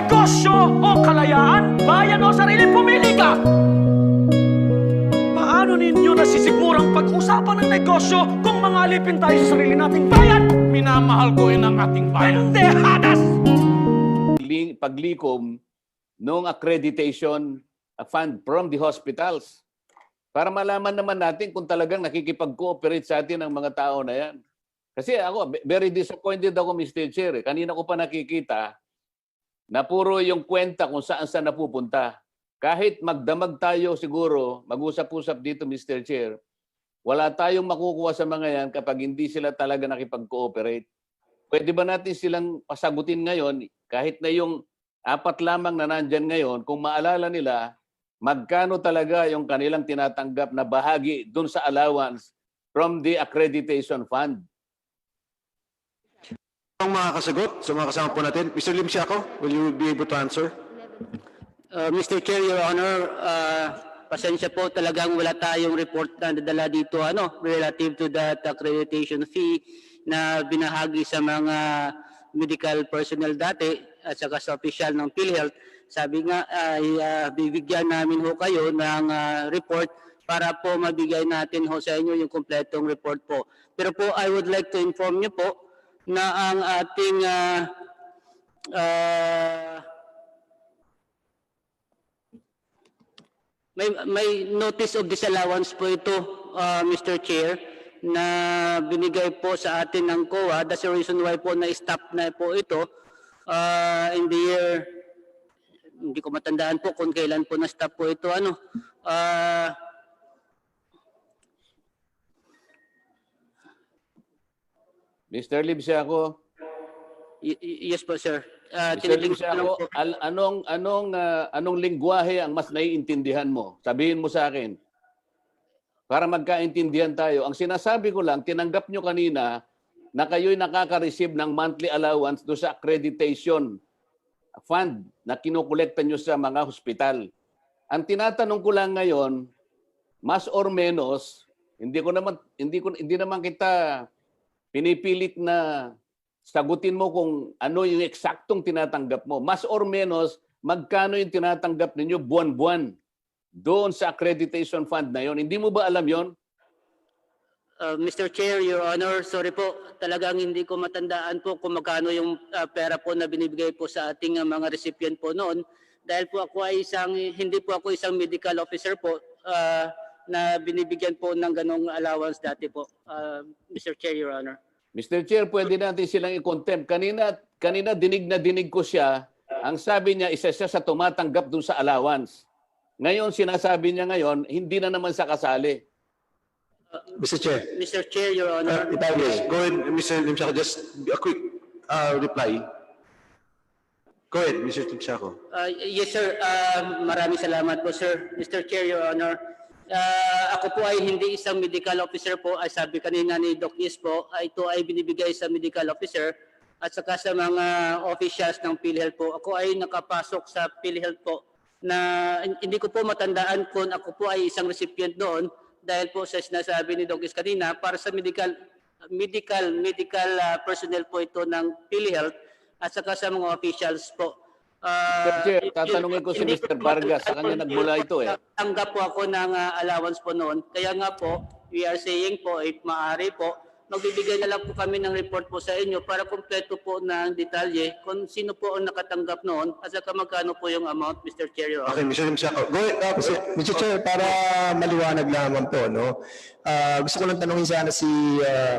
Negosyo o kalayaan? Bayan o sarili, pumili ka! Paano ninyo nasisigurang pag-usapan ng negosyo kung mga alipin tayo sa sarili nating bayan? Minamahal ko rin ang ating bayan. Pendehadas! Paglikom ng accreditation fund from the hospitals para malaman naman natin kung talagang nakikipag-cooperate sa atin ang mga tao na yan. Kasi ako, very disappointed ako, Mr. Chair. Kanina ko pa nakikita na puro yung kwenta kung saan napupunta. Kahit magdamag tayo siguro, mag-usap-usap dito, Mr. Chair, wala tayong makukuha sa mga yan kapag hindi sila talaga nakipag-cooperate. Pwede ba natin silang pasagutin ngayon, kahit na yung 4 lamang na nandyan ngayon, kung maalala nila, magkano talaga yung kanilang tinatanggap na bahagi dun sa allowance from the accreditation fund? Ang mga kasagot sa mga kasama po natin. Mr. Lim Siaco, will you be able to answer? Mr. Chair, Your Honor, pasensya po, talagang wala tayong report na nadala dito relative to that accreditation fee na binahagi sa mga medical personnel dati at saka sa opisyal ng PhilHealth. Sabi nga ay bibigyan namin ho kayo ng report para po mabigay natin ho sa inyo yung kompletong report po. Pero po I would like to inform you po na ang ating may notice of disallowance po ito, Mr. Chair, na binigay po sa atin ng COA. That's the reason why po na-stop na po ito in the year, hindi ko matandaan po kung kailan po na-stop po ito. Mr. Lim Siaco, Yes po, sir. Mr. Lim Tinitingnan ko lang Siaco, po. anong lingwahe ang mas naiintindihan mo? Sabihin mo sa akin. Para magkaintindihan tayo. Ang sinasabi ko lang, tinanggap nyo kanina na kayo'y nakaka-receive ng monthly allowance do sa accreditation fund na kinukolekta nyo sa mga hospital. Ang tinatanong ko lang ngayon, mas or menos, hindi naman kita pinipilit na sagutin mo kung ano yung eksaktong tinatanggap mo. Mas or menos, magkano yung tinatanggap ninyo buwan-buwan doon sa accreditation fund na yon? Hindi mo ba alam yon? Mr. Chair, Your Honor, sorry po, talagang hindi ko matandaan po kung magkano yung pera po na binibigay po sa ating mga recipient po noon. Dahil po ako ay hindi po ako isang medical officer po na binibigyan po ng ganong allowance dati po, Mr. Chair, Your Honor. Mr. Chair, pwede natin silang i-contempt. Kanina dinig na dinig ko siya. Ang sabi niya, isa siya sa tumatanggap doon sa allowance. Ngayon, sinasabi niya ngayon, hindi na naman sa kasali. Mr. Chair. Mr. Chair, Your Honor. Yes, go ahead, Mr. Lim Siaco. Just a quick reply. Go ahead, Mr. Lim Siaco. Yes, sir. Maraming salamat po, sir. Mr. Chair, Your Honor. Ako po ay hindi isang medical officer po. Ay sabi kanina ni Doc Yes po, ito ay binibigay sa medical officer at saka sa mga officials ng PhilHealth po. Ako ay nakapasok sa PhilHealth po na hindi ko po matandaan kung ako po ay isang recipient doon dahil po sa sinasabi ni Doc Yes kanina, para sa medical personnel po ito ng PhilHealth at saka sa mga officials po. Mr. Chair, tatanungin ko si Mr. Vargas. Sa kanya nagmula ito eh. Tanggap po ako ng allowance po noon. Kaya nga po, we are saying po, if maaari po, magbibigay na lang po kami ng report po sa inyo para kumpleto po ng detalye kung sino po ang nakatanggap noon at saka magkano po yung amount, Mr. Chair. Your Okay, Honor. Mr. Lim Siaco. Go ahead. Mr. Chair, para maliwanag lamang po, gusto ko lang tanungin sana si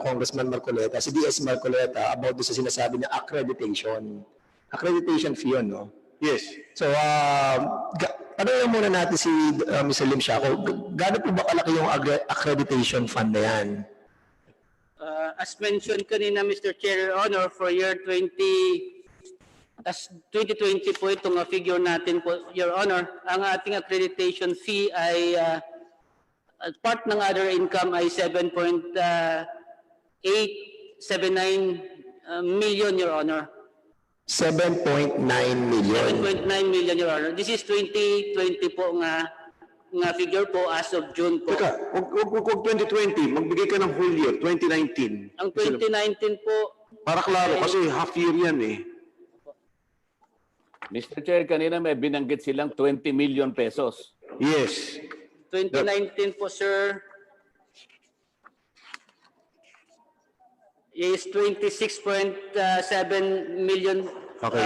Congressman Marcoleta, si DS Marcoleta, about doon sa sinasabi na accreditation. Accreditation fee yun, no? Yes. So, tanungin muna natin si Mr. Lim Siaco, gaano po ba kalaki yung accreditation fund na yan? As mentioned kanina, Mr. Chair, Your Honor, for year 2020 po itong figure natin po, Your Honor, ang ating accreditation fee ay part ng other income ay 7.879 million, Your Honor. 7.9 million. 7.9 million, Your Honor. This is 2020 po nga figure po as of June po. Teka, huwag 2020, magbigay ka ng whole year, 2019. Ang 2019 po, Para klaro, kasi half year yan eh. Mr. Chair, kanina may binanggit silang 20 million pesos. Yes. 2019 po, sir, is 26.7 million, Okay,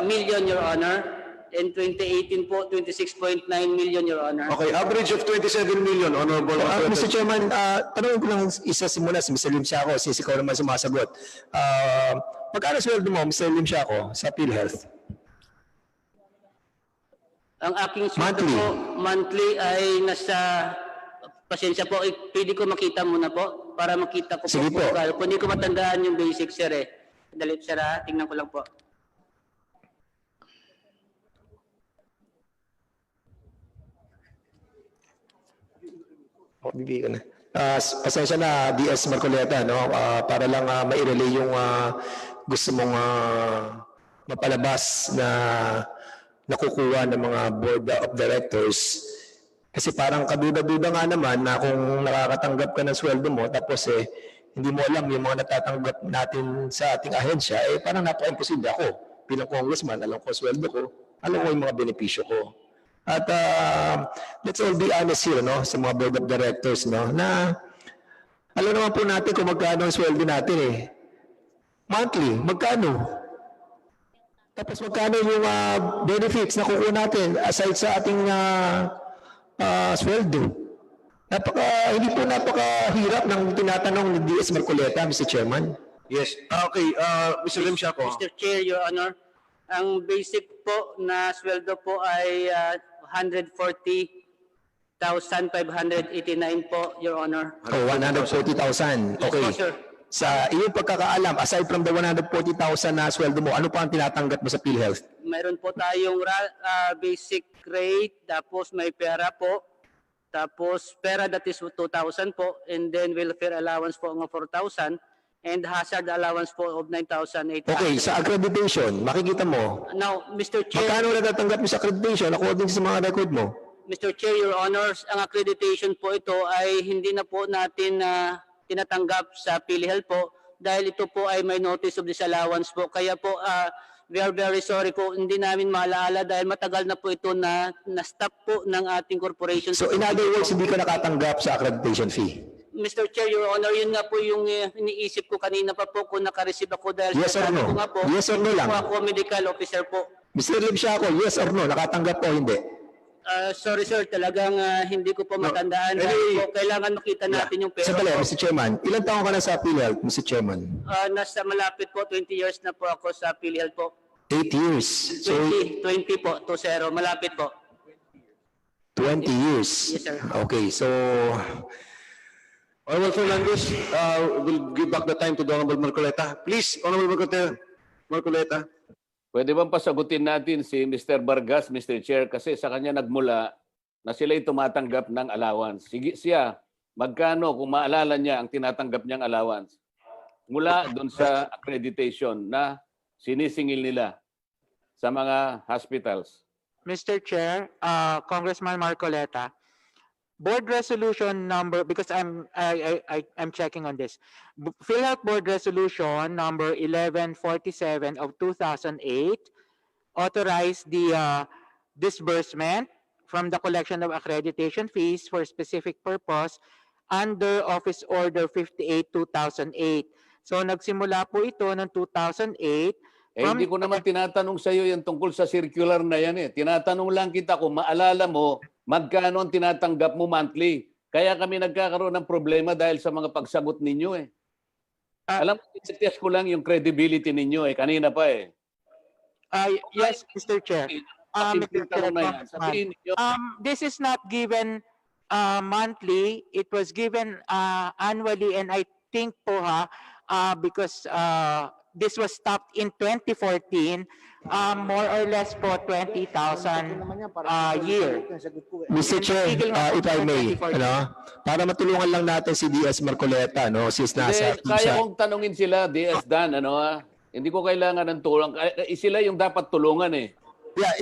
million, Your Honor. And 2018 po, 26.9 million, Your Honor. Okay, average of 27 million, Honorable Mr. Marcoleta. Chairman, tanongin ko lang isa simula si Mr. Lim Siaco, since ikaw naman sumasagot. Magkano sweldo mo, Mr. Lim Siaco, sa PhilHealth? Ang aking sweldo Monthly. po, monthly ay nasa, pasensya po, pwede ko makita muna po, para makita ko Sige po. kung hindi ko matandaan yung basic, sir eh. Dalit, sir ha, tingnan ko lang po. Bibigay ko na. Pasensya na, DS Marcoleta, no? Para lang mai-relay yung gusto mong mapalabas na nakukuha ng mga board of directors. Kasi parang kaduda-duda nga naman na kung nakakatanggap ka ng sweldo mo, tapos hindi mo alam yung mga natatanggap natin sa ating ahensya, parang napaka-imposible ako. Bilang congressman, alam ko ang sweldo ko, alam ko yung mga benepisyo ko. At let's all be honest here, no, sa mga board of directors, no, na alam naman po natin kung magkano ang sweldo natin Monthly, magkano? Tapos magkano yung benefits na kukuha natin aside sa ating sweldo? Hindi po napakahirap ng tinatanong ni DS Marcoleta, Mr. Chairman. Yes. Okay, Mr. Lim Siaco. Mr. Chair, Your Honor, ang basic po na sweldo po ay 140,589 po, Your Honor. 140,000. Okay. Yes po, sir. Sa iyong pagkakaalam, aside from the 140,000 na sweldo mo, ano pa ang tinatanggap mo sa PhilHealth? Mayroon po tayong basic rate, tapos may pera po, tapos pera that is 2,000 po, and then welfare allowance po ng 4,000, and hazard allowance po of 9,800. Okay, sa accreditation, makikita mo, Now, Mr. Chair, magkano natatanggap mo sa accreditation according sa mga record mo? Mr. Chair, Your Honors, ang accreditation po ito ay hindi na po natin tinatanggap sa PhilHealth po dahil ito po ay may notice of disallowance po. Kaya po, we are very sorry po, hindi namin maalaala dahil matagal na po ito na stop po ng ating corporation. So in other words, hindi ka nakatanggap sa accreditation fee? Mr. Chair, Your Honor, yun nga po yung iniisip ko kanina pa po kung nakareceive ako dahil Yes or sabi no? ko nga po, Yes or no lang? po ako medical officer po. Mr. Lim Siaco, yes or no? Nakatanggap o hindi? Sorry sir, talagang hindi ko po matandaan. Dahil po, kailangan makita natin yung pera Sandali, po. Mr. Chairman. Ilan taon ka na sa PhilHealth, Mr. Chairman? Nasa malapit po, 20 years na po ako sa PhilHealth po. 8 years. So, 20 po, 20, malapit po. 20 years. Yes, sir. Okay, so Honorable Fernandez, we'll give back the time to the Honorable Marcoleta. Please, Honorable Marcoleta. Pwede bang pasagutin natin si Mr. Vargas, Mr. Chair, kasi sa kanya nagmula na sila'y tumatanggap ng allowance. Sige siya, magkano kung maalala niya ang tinatanggap niyang allowance? Mula doon sa accreditation na sinisingil nila sa mga hospitals. Mr. Chair, Congressman Marcoleta, board resolution number, because I'm checking on this. PhilHealth Board Resolution number 1147 of 2008 authorized the disbursement from the collection of accreditation fees for specific purpose under Office Order 58-2008. So nagsimula po ito noong 2008. Hindi ko naman tinatanong sa iyo yung tungkol sa circular na yan eh. Tinatanong lang kita kung maalala mo magkano ang tinatanggap mo monthly. Kaya kami nagkakaroon ng problema dahil sa mga pagsagot ninyo eh. Alam mo, test ko lang yung credibility ninyo eh. Kanina pa eh. Yes, Mr. Chair. Mr. Chair, Sabihin ninyo, this is not given monthly. It was given annually, and I think po because this was stopped in 2014, more or less po 20,000 a year. Mr. Chair, if I may, para matulungan lang natin si DS Marcoleta, since nasa kaya kong tanungin sila, DS Dan, hindi ko kailangan ng tulong. Sila yung dapat tulungan eh.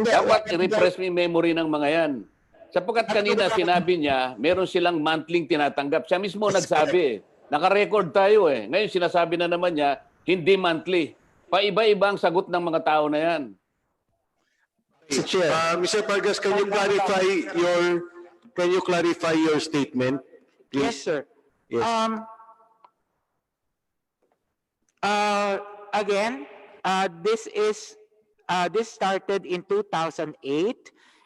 Dapat i-refresh mo yung memory ng mga yan. Sapagkat kanina sinabi niya, meron silang monthly tinatanggap. Siya mismo nagsabi eh. Naka-record tayo eh. Ngayon sinasabi na naman niya, hindi monthly. Paiba-iba ang sagot ng mga tao na yan. Mr. Chair. Mr. Vargas, can you clarify your statement, please? Yes, sir. Yes. Again, this started in 2008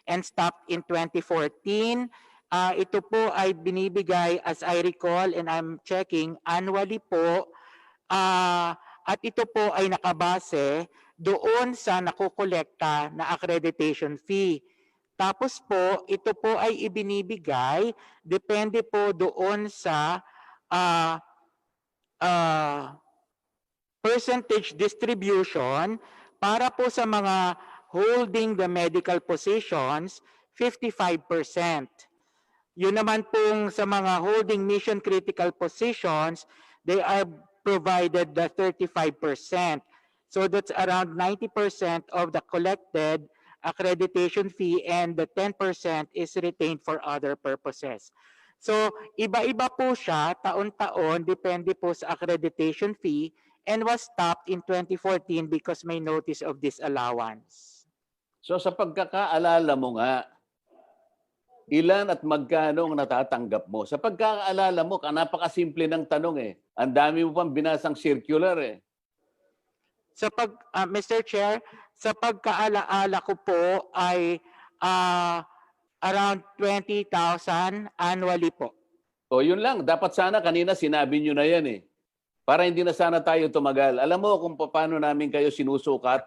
and stopped in 2014. Ito po ay binibigay, as I recall and I'm checking, annually po. At ito po ay nakabase doon sa nakukolekta na accreditation fee. Tapos po, ito po ay ibinibigay, depende po doon sa percentage distribution para po sa mga holding the medical positions, 55%. Yun naman pong sa mga holding mission critical positions, they are provided the 35%. So that's around 90% of the collected accreditation fee and the 10% is retained for other purposes. So iba-iba po siya, taon-taon, depende po sa accreditation fee and was stopped in 2014 because may notice of disallowance. So sa pagkakaalala mo nga, ilan at magkano ang natatanggap mo? Sa pagkakaalala mo, napakasimple ng tanong eh. Ang dami mo pang binasang circular eh. Mr. Chair, sa pagkaalaala ko po ay around 20,000 annually po. O yun lang, dapat sana kanina sinabi nyo na yan eh. Para hindi na sana tayo tumagal. Alam mo kung paano namin kayo sinusukat?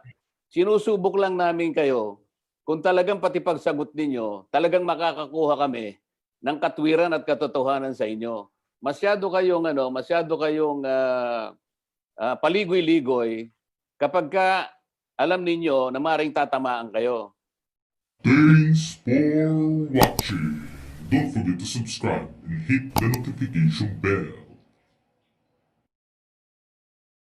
Sinusubok lang namin kayo. Kung talagang pati pagsagot ninyo, talagang makakakuha kami ng katwiran at katotohanan sa inyo. Masyado kayong paligoy-ligoy kapag alam ninyo na maaaring tatamaan kayo. Thanks for watching. Don't forget to subscribe and hit the notification bell.